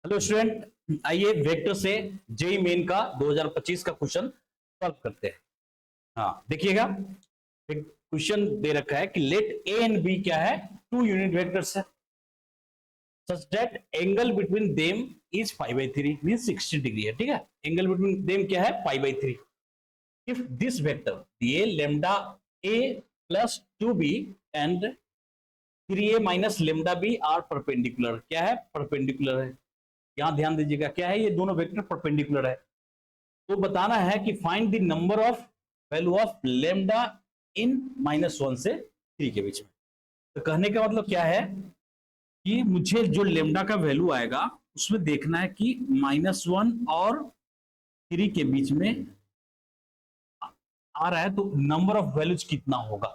Hello student, आइए vector से JEE main का 2025 का क्वेश्चन सॉल्व करते हैं। हाँ देखिएगा, एक क्वेश्चन दे रखा है कि लेट ए एंड बी क्या है, टू यूनिट वेक्टर्स है, such that angle between them is π/3 mean 60 degree है। ठीक है, एंगल बिटवीन देम क्या है, π/3। इफ दिस वेक्टर ये lambda A plus 2b and 3a minus lambda B are perpendicular, क्या है, परपेंडिकुलर है। यहां ध्यान दीजिएगा, क्या है, ये दोनों वेक्टर परपेंडिकुलर है। तो बताना है कि find the number of value of lambda इन -1 से 3 के बीच में। तो कहने का मतलब क्या है कि मुझे जो लेमडा का वैल्यू आएगा उसमें देखना है कि -1 और 3 के बीच में आ रहा है, तो नंबर ऑफ वैल्यूज कितना होगा।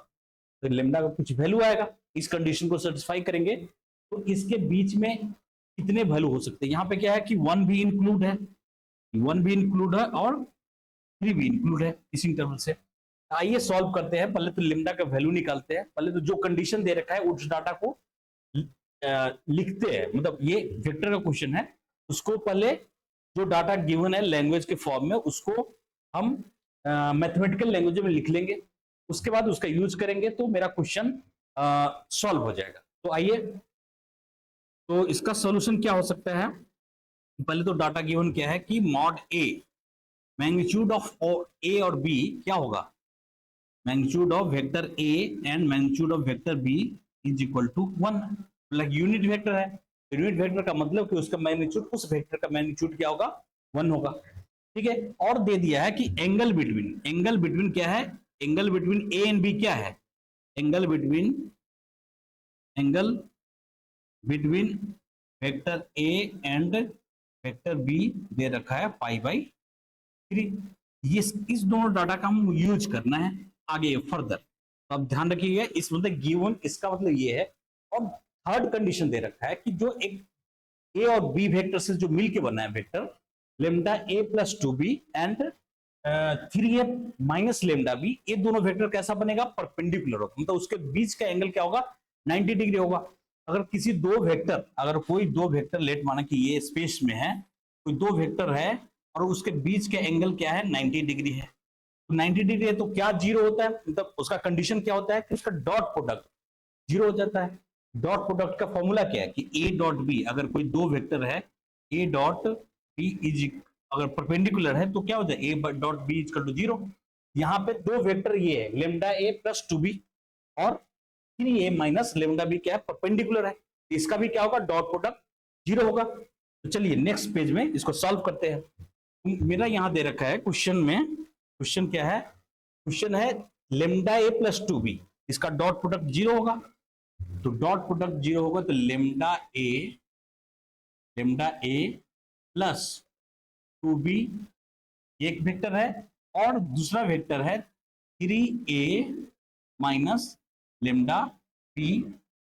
तो लेमडा का कुछ वैल्यू आएगा, इस कंडीशन को सेटिस्फाई करेंगे तो इसके बीच में कितने वैल्यू हो सकते हैं। यहां पे क्या है कि 1 भी इंक्लूड है, 1 भी इंक्लूड है और 3 भी इंक्लूड है इस इंटरवल से। आइए सॉल्व करते हैं। पहले तो लेमडा का वैल्यू निकालते हैं। पहले तो जो कंडीशन दे रखा है उस डाटा को लिखते हैं, मतलब ये वेक्टर का क्वेश्चन है, उसको पहले जो डाटा गिवन है लैंग्वेज के फॉर्म में उसको हम मैथमेटिकल लैंग्वेज में लिख लेंगे, उसके बाद उसका यूज करेंगे तो मेरा क्वेश्चन सॉल्व हो जाएगा। तो आइए, तो इसका सॉल्यूशन क्या हो सकता है। पहले तो डाटा गिवन क्या है कि mod A, magnitude of A और बी क्या होगा, magnitude of vector A and magnitude of vector B is equal to 1। मतलब यूनिट वेक्टर है, यूनिट वेक्टर का मतलब कि उसका मैग्नीट्यूड, उस वेक्टर का मैग्नीट्यूड क्या होगा, 1 होगा। ठीक है, और दे दिया है कि एंगल बिटवीन क्या है, angle between A and B क्या है, angle between vector A and vector B दे रखा है π/3। ये इस दोनों डाटा का हम यूज करना है आगे फर्दर। तो अब ध्यान रखिएगा, इस मतलब गिवन, इसका मतलब ये है। और थर्ड कंडीशन दे रखा है कि जो एक ए और बी वेक्टर से जो मिलके बना है vector lambda A plus 2b and 3a minus lambda B, ये दोनों वेक्टर कैसा बनेगा, परपेंडिकुलर होगा, मतलब उसके बीच का एंगल क्या होगा, 90 डिग्री होगा। अगर किसी दो वेक्टर, अगर कोई दो वेक्टर, लेट माना कि ये स्पेस में है, कोई दो वेक्टर है और उसके बीच का एंगल क्या है, 90 डिग्री है। तो 90 डिग्री है तो क्या जीरो होता है, मतलब उसका कंडीशन क्या होता है कि उसका डॉट प्रोडक्ट जीरो हो जाता है। डॉट प्रोडक्ट का फॉर्मूला क्या है कि ए डॉट बी, अगर कोई दो वेक्टर है ए डॉट बी इज, अगर परपेंडिकुलर है तो क्या हो जाए, A dot B equal to 0। यहाँ पे दो वेक्टर ये है लेमडा ए प्लस 2b और 3a माइनस लेमडा बी, क्या है, परपेंडिकुलर है, इसका भी क्या होगा, डॉट प्रोडक्ट 0 होगा। तो चलिए नेक्स्ट पेज में इसको सॉल्व करते हैं। मेरा यहां दे रखा है क्वेश्चन में, क्वेश्चन क्या है, क्वेश्चन है लेमडा ए प्लस 2b, इसका डॉट प्रोडक्ट 0 होगा। तो डॉट प्रोडक्ट 0 होगा तो लेमडा ए प्लस 2b एक वेक्टर है और दूसरा वेक्टर है 3a माइनस लेमडा बी।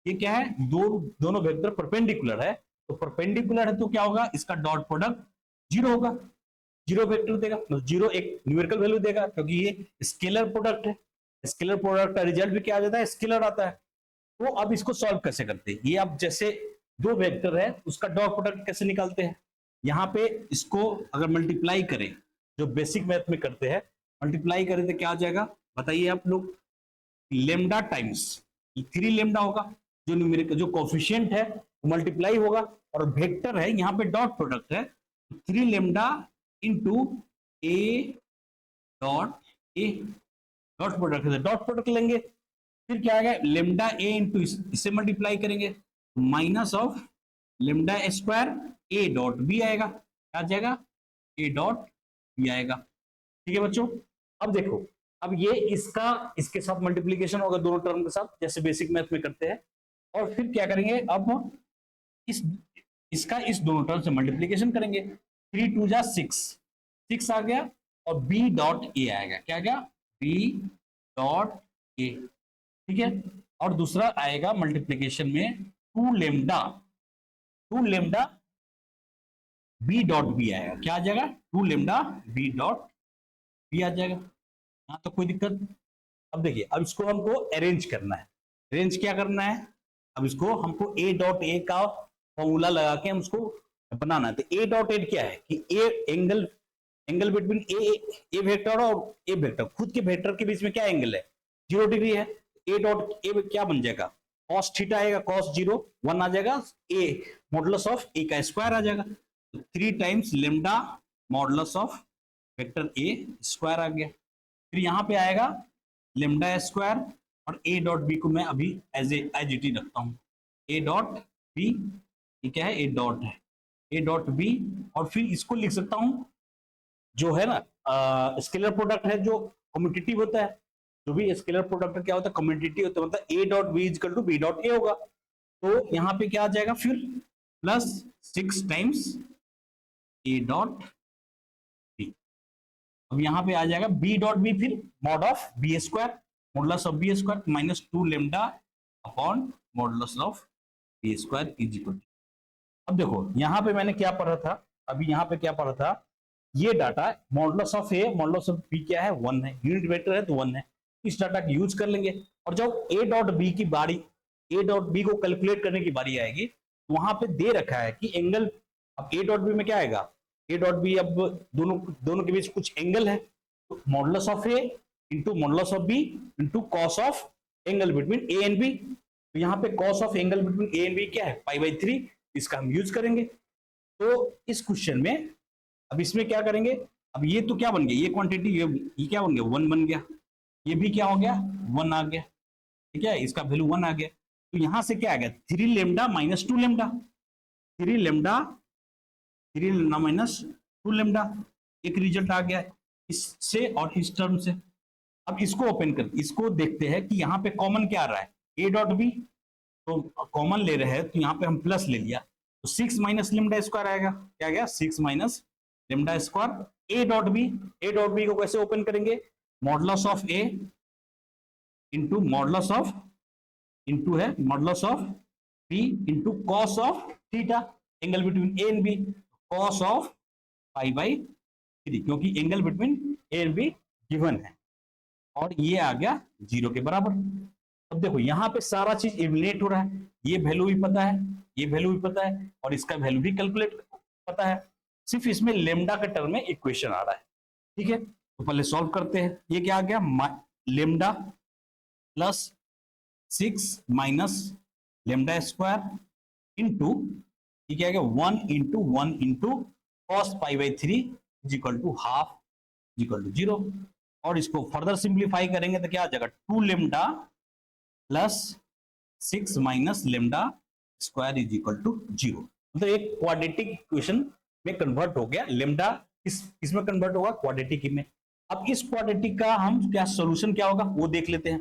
ये क्या है, दोनों वेक्टर परपेंडिकुलर है, तो परपेंडिकुलर है तो क्या होगा, इसका डॉट प्रोडक्ट 0 होगा, 0 वेक्टर देगा, तो 0 एक न्यूमेरिकल वैल्यू देगा क्योंकि ये स्केलर प्रोडक्ट है। स्केलर प्रोडक्ट का रिजल्ट भी क्या आ जाता है, स्केलर आता है। तो अब इसको सॉल्व कैसे करते हैं, ये अब जैसे दो वेक्टर है उसका डॉट प्रोडक्ट कैसे निकालते हैं। यहाँ पे इसको अगर मल्टीप्लाई करें, जो बेसिक मैथ में करते हैं, मल्टीप्लाई करें तो क्या आ जाएगा, बताइए आप लोग, लेमडा टाइम्स 3 लेमडा होगा, जो न्यूमेरिकल जो कोफिशिएंट है मल्टीप्लाई होगा, और वेक्टर है यहाँ पे डॉट प्रोडक्ट है, 3 lambda into A dot A, dot product है डॉट प्रोडक्ट लेंगे, फिर क्या आएगा, लेमडा ए इंटू इससे मल्टीप्लाई करेंगे, minus of lambda square A dot B आएगा, क्या आ जाएगा, ए डॉट बी आएगा। ठीक है बच्चों, अब देखो, अब ये इसका इसके साथ मल्टीप्लीकेशन होगा दोनों टर्म के साथ, जैसे बेसिक मैथ में करते हैं, और फिर क्या करेंगे, अब इसका इस दोनों टर्म से मल्टीप्लीकेशन करेंगे, 3 2 जा 6 आ गया, और बी डॉट ए आएगा, क्या आ गया, बी डॉट ए। ठीक है, और दूसरा आएगा मल्टीप्लीकेशन में 2 लेमडा बी डॉट बी आएगा, क्या आ जाएगा, 2 लेमडा बी डॉट बी आ जाएगा। यहां तो कोई दिक्कत। अब देखिए, अब इसको हमको अरेंज करना है, अरेंज क्या करना है, अब इसको हमको ए डॉट ए का फॉर्मूला लगा के हम उसको बनाना है। तो ए डॉट एड क्या है कि A angle between A vector और ए वेक्टर, खुद के वेक्टर के बीच में क्या एंगल है, 0 डिग्री है। ए डॉट ए क्या बन जाएगा, कॉस थीटा आएगा, कॉस 0 1 आ जाएगा, ए मॉडुलस ऑफ ए का स्क्वायर आ जाएगा, तो 3 times lambda modulus of vector A square आ गया। फिर यहाँ पे आएगा लेमडा स्क्वायर, और ए डॉट बी को मैं अभी एज इट ही रखता हूँ, ए डॉट बी, ये क्या है, ए डॉट है, ए डॉट बी। और फिर इसको लिख सकता हूँ जो है ना स्केलर प्रोडक्ट है जो कम्यूटेटिव होता है, जो भी स्केलर प्रोडक्ट क्या होता है, कम्यूटेटिव होता है, मतलब A dot B equal to B dot A होगा। तो यहाँ पे क्या आ जाएगा फिर plus 6 times A dot B. अब यहाँ पे आ जाएगा बी डॉट बी, फिर mod of B square, modulus of B square minus 2 lambda upon modulus of B square is equal to. अब देखो यहाँ पे मैंने क्या पढ़ा था, अभी यहाँ पे क्या पढ़ा था, ये data modulus of A modulus of B क्या है, 1 है, यूनिट वेक्टर है तो 1 है, इस डाटा को यूज कर लेंगे। और जब ए डॉट बी की बारी, ए डॉट बी को कैलकुलेट करने की बारी आएगी, तो वहां पे दे रखा है कि एंगल, अब ए डॉट बी में क्या आएगा, ए डॉट बी, अब दोनों के बीच कुछ एंगल है, तो modulus of A into modulus of B into cos of angle between A and B. तो यहाँ पे cos of angle between A and B क्या है, π/3, इसका हम यूज करेंगे। तो इस क्वेश्चन में अब इसमें क्या करेंगे, अब ये तो क्या बन गया, ये क्वांटिटी, ये क्या बन गया, 1 बन गया, ये भी क्या हो गया, 1 आ गया, ठीक है, इसका वैल्यू 1 आ गया। तो यहां से क्या आ गया, 3 lambda minus 2 lambda, 3 lambda minus 2 lambda, एक रिजल्ट आ गया इससे और इस टर्म से। अब इसको ओपन कर, इसको देखते हैं कि यहाँ पे कॉमन क्या आ रहा है, ए डॉट बी, तो कॉमन ले रहे हैं तो यहाँ पे हम प्लस ले लिया, तो 6 माइनस लेमडा स्क्वायर आएगा, क्या गया, 6 minus lambda square. A dot B, A dot B को कैसे ओपन करेंगे, modulus of A into modulus of, into है modulus of B into cos of theta, angle between A and B, cos of π/3, क्योंकि angle between A and B given है, और ये आ गया 0 के बराबर। अब देखो यहाँ पे सारा चीज एलिमिनेट हो रहा है, ये वैल्यू भी पता है, ये वैल्यू भी पता है, और इसका वैल्यू भी कैलकुलेट पता है, सिर्फ इसमें लेमडा के टर्म में इक्वेशन आ रहा है, ठीक है। तो पहले सॉल्व करते हैं, ये क्या आ गया, lambda plus 6 minus lambda square into, ये क्या आ गया, 1 into 1 into cos π/3 is equal to half is equal to 0। और इसको फर्दर सिंप्लीफाई करेंगे तो क्या आ जाएगा, 2 lambda plus 6 minus lambda square is equal to 0। मतलब एक क्वाड्रेटिक इक्वेशन में कन्वर्ट हो गया, लेमडा इसमें कन्वर्ट होगा क्वाड्रेटिक में। अब इस क्वाड्रेटिक का हम क्या सोल्यूशन क्या होगा वो देख लेते हैं।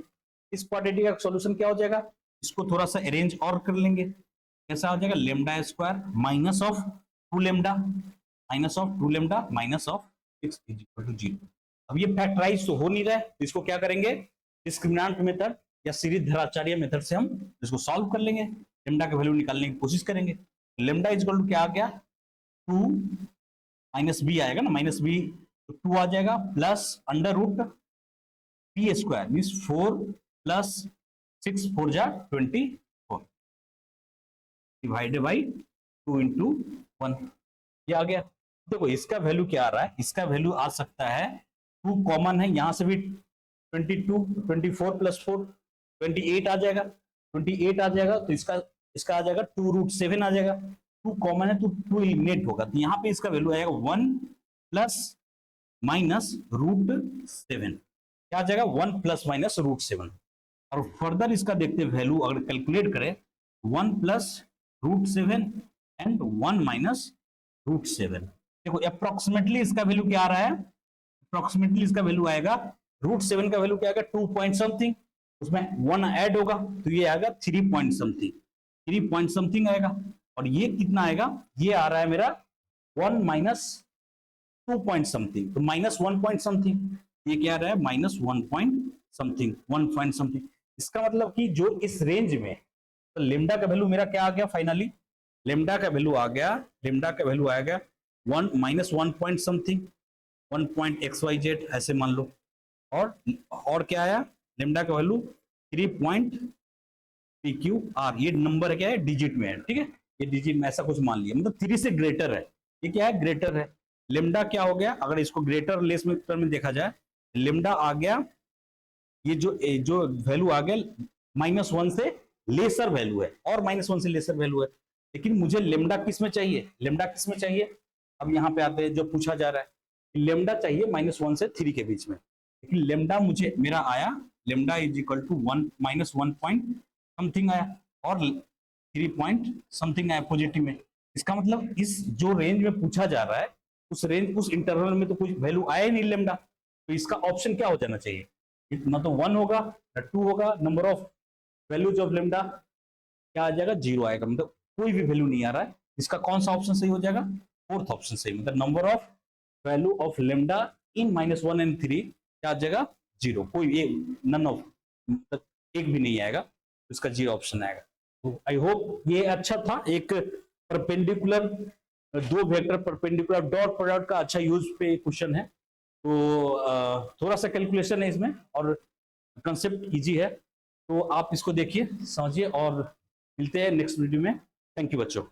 इस क्वाड्रेटिक का सोल्यूशन क्या हो जाएगा, इसको थोड़ा सा अरेंज और कर लेंगे, कैसा हो जाएगा, lambda square minus of 2 lambda minus of 2 lambda minus of 6 is equal to 0। अब ये फैक्टराइज तो हो नहीं रहा है, तो इसको क्या करेंगे, डिस्क्रिमिनेंट मेथड या श्रीधराचार्य मेथड से हम इसको सॉल्व कर लेंगे, लेमडा का वैल्यू निकालने की कोशिश करेंगे। लेमडा इज इक्वल टू क्या आ गया, 2 माइनस बी आएगा ना, माइनस बी तो 2 आ जाएगा, plus under root B square means 4 plus 6 4 जा 24 डिवाइडेड बाई 2 इंटू 1, ये आ गया। देखो इसका वैल्यू क्या आ रहा है, इसका वैल्यू आ सकता है 2 कॉमन है, यहां से भी 22 24 प्लस 4 28 आ जाएगा, 28 आ जाएगा, तो इसका आ जाएगा 2√7 आ जाएगा, 2 कॉमन है तो 2 एलिमिनेट होगा, तो यहाँ पे इसका वैल्यू आएगा 1 प्लस माइनस √7, क्या आ जाएगा 1 प्लस माइनस √7। और फर्दर इसका देखते वैल्यू अगर कैलकुलेट करें 1 प्लस √7 एंड 1 माइनस √7, देखो अप्रोक्सीमेटली इसका वैल्यू क्या आ रहा है, अप्रोक्सीमेटली इसका वैल्यू आएगा √7 का वैल्यू क्या आएगा 2 पॉइंट समथिंग, उसमें 1 ऐड होगा तो ये आएगा 3 पॉइंट समथिंग, 3 पॉइंट समथिंग आएगा। और ये कितना आएगा, ये आ रहा है मेरा 1 माइनस 2 पॉइंट समथिंग, तो माइनस 1 पॉइंट समथिंग, ये क्या आ रहा है minus 1 point something, 1 point something. इसका मतलब कि जो इस रेंज में, तो लेमडा का वैल्यू मेरा क्या आ गया फाइनली, लेमडा का वैल्यू आ गया, लेमडा का वैल्यू आ गया 1 minus 1 point something, 1 point XYZ ऐसे मान लो, और क्या आया, लेमडा का वैल्यू 3 पॉइंट PQR, ये नंबर क्या है डिजिट में है, ठीक है, ये डीजी में ऐसा कुछ मान लिया, मतलब 3 से ग्रेटर है। ये क्या है? ग्रेटर है। लेमडा क्या हो गया? अगर इसको ग्रेटर लेस में टर्म में देखा जाए, लेमडा आ गया, ये जो वैल्यू आ गया -1 से लेसर वैल्यू है, और -1 से लेसर वैल्यू है। लेकिन मुझे लेमडा किस में चाहिए? लेमडा किस में चाहिए? अब यहाँ पे आते हैं, जो पूछा जा रहा है लेमडा चाहिए -1 से 3 के बीच में, लेकिन लेमडा मुझे मेरा आया, lambda is equal to 1 -1 point something आया, और 3 पॉइंट समथिंग आया पॉजिटिव में। इसका मतलब इस जो रेंज में पूछा जा रहा है, उस रेंज, उस इंटरवल में तो कुछ वैल्यू आया ही नहीं लेमडा, तो इसका ऑप्शन क्या हो जाना चाहिए? ना तो 1 होगा ना 2 होगा, number of values of lambda क्या आ जाएगा? 0 आएगा, मतलब कोई भी वैल्यू नहीं आ रहा है। इसका कौन सा ऑप्शन सही हो जाएगा? फोर्थ ऑप्शन सही, मतलब number of value of lambda in -1 and 3 क्या आ जाएगा? 0, कोई नन ऑफ, मतलब एक भी नहीं आएगा, तो इसका 0 ऑप्शन आएगा। तो आई होप ये अच्छा था, एक परपेंडिकुलर, दो वेक्टर परपेंडिकुलर डॉट प्रोडक्ट का अच्छा यूज पे क्वेश्चन है। तो थोड़ा सा कैलकुलेशन है इसमें, और कंसेप्ट इजी है, तो आप इसको देखिए, समझिए, और मिलते हैं नेक्स्ट वीडियो में। थैंक यू बच्चों।